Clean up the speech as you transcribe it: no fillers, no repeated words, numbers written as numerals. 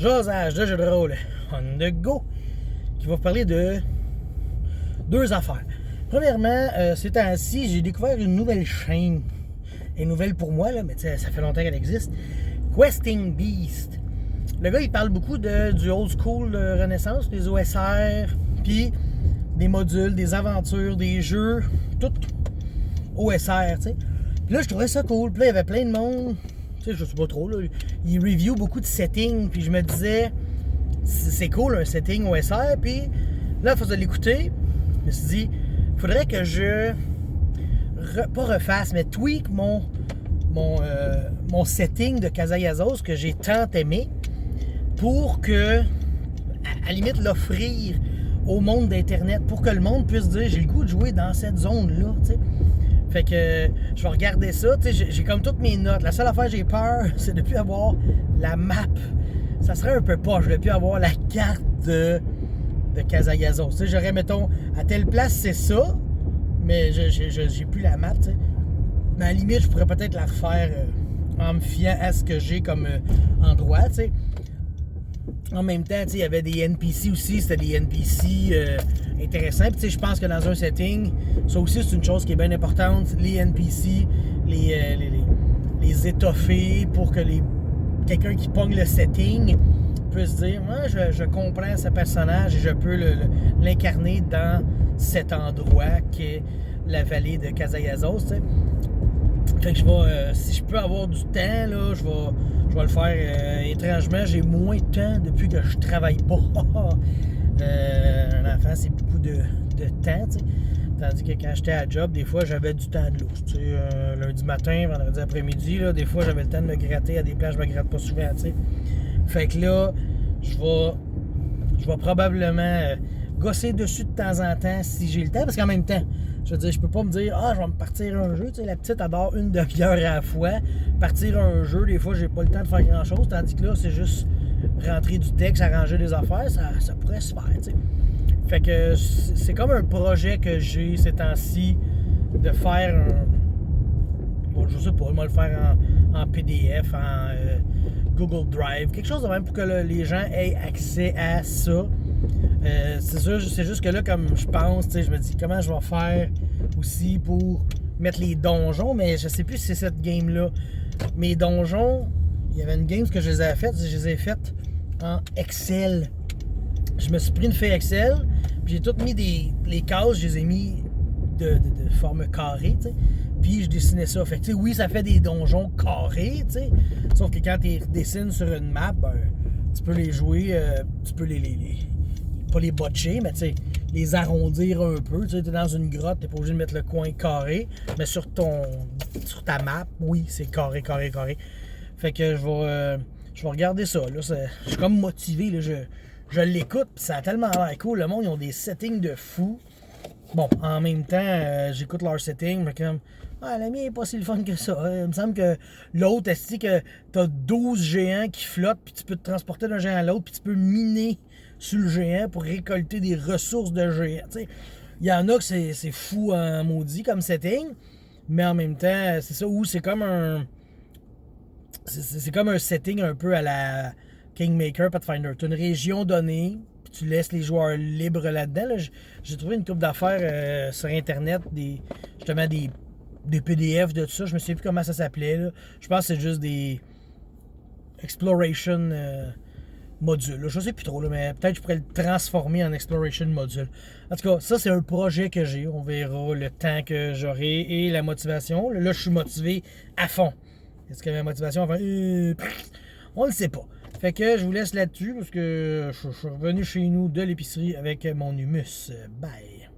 jasage de jeu de rôle on the go qui va vous parler de deux affaires. Premièrement, ces temps-ci, j'ai découvert une nouvelle chaîne. Elle est nouvelle pour moi, là, mais ça fait longtemps qu'elle existe. Questing Beast. Le gars, il parle beaucoup du old school de Renaissance, des OSR, puis des modules, des aventures, des jeux, tout OSR, tu sais. Puis là, je trouvais ça cool. Puis là, il y avait plein de monde, tu sais, je sais pas trop, là. Il review beaucoup de settings, puis je me disais, c'est cool un setting OSR, puis là, à force de l'écouter, je me suis dit, faudrait que je, pas refasse, mais tweak mon setting de Casayazos que j'ai tant aimé pour que, à la limite, l'offrir au monde d'Internet, pour que le monde puisse dire, j'ai le goût de jouer dans cette zone-là, tu sais. Fait que je vais regarder ça, tu sais, j'ai comme toutes mes notes. La seule affaire que j'ai peur, c'est de plus avoir la map. Ça serait un peu poche de plus avoir la carte de Casayazos. Tu sais, j'aurais, mettons, à telle place, c'est ça, mais j'ai plus la map, tu sais. Mais à la limite, je pourrais peut-être la refaire en me fiant à ce que j'ai comme endroit, tu sais. En même temps, tu sais, il y avait des NPC aussi, c'était des NPC intéressants. Puis, tu sais, je pense que dans un setting, ça aussi, c'est une chose qui est bien importante. Les NPC, les étoffer pour que quelqu'un qui pogne le setting puisse dire, moi, je comprends ce personnage et je peux l'incarner dans cet endroit qui est la vallée de Casayazos, tu sais. Fait que je vais, si je peux avoir du temps, là, je vais le faire. Étrangement, j'ai moins de temps depuis que je travaille pas. Un enfant, c'est beaucoup de temps, tu sais. Tandis que quand j'étais à job, des fois, j'avais du temps de lousse. Tu sais, lundi matin, vendredi après-midi, là, des fois, j'avais le temps de me gratter. À des places, je me gratte pas souvent, tu sais. Fait que là, je vais probablement gosser dessus de temps en temps si j'ai le temps, parce qu'en même temps, je veux dire, je peux pas me dire, je vais me partir un jeu. Tu sais, la petite adore une demi-heure à la fois. Partir un jeu, des fois, j'ai pas le temps de faire grand-chose. Tandis que là, c'est juste rentrer du texte, arranger des affaires. Ça pourrait se faire, tu sais. Fait que c'est comme un projet que j'ai ces temps-ci de faire un. Bon, je sais pas, moi, le faire en PDF, en Google Drive. Quelque chose de même pour que les gens aient accès à ça. C'est sûr, c'est juste que là, comme je pense, je me dis comment je vais faire aussi pour mettre les donjons, mais je sais plus si c'est cette game-là. Mes donjons, il y avait une game que je les ai faites en Excel. Je me suis pris une feuille Excel, puis j'ai tout mis les cases, je les ai mis de forme carrée, tu sais. Puis je dessinais ça. Fait que, oui, ça fait des donjons carrés, tu sais. Sauf que quand tu dessines sur une map, ben, tu peux les jouer, tu peux pas les botcher, mais tu sais, les arrondir un peu. Tu sais, t'es dans une grotte, t'es pas obligé de mettre le coin carré, mais sur ta map, oui, c'est carré. Fait que je vais regarder ça. Là, je suis comme motivé, là, je l'écoute, pis ça a tellement l'air cool. Le monde, ils ont des settings de fou. Bon, en même temps, j'écoute leur setting, mais comme, la mienne est pas si le fun que ça. Il me semble que l'autre, est-ce que t'as 12 géants qui flottent, puis tu peux te transporter d'un géant à l'autre, puis tu peux miner sur le géant pour récolter des ressources de géant. Il y en a que c'est fou en maudit comme setting, mais en même temps, c'est ça, où c'est comme un setting un peu à la Kingmaker, Pathfinder. Tu as une région donnée, puis tu laisses les joueurs libres là-dedans. Là, j'ai trouvé une couple d'affaires sur Internet, justement des PDF de tout ça. Je me souviens plus comment ça s'appelait. Là. Je pense que c'est juste des Exploration modules. Là. Je sais plus trop, là, mais peut-être que je pourrais le transformer en Exploration module. En tout cas, ça, c'est un projet que j'ai. On verra le temps que j'aurai et la motivation. Là, je suis motivé à fond. Est-ce que ma motivation va faire... On le sait pas. Fait que je vous laisse là-dessus parce que je suis revenu chez nous de l'épicerie avec mon humus. Bye!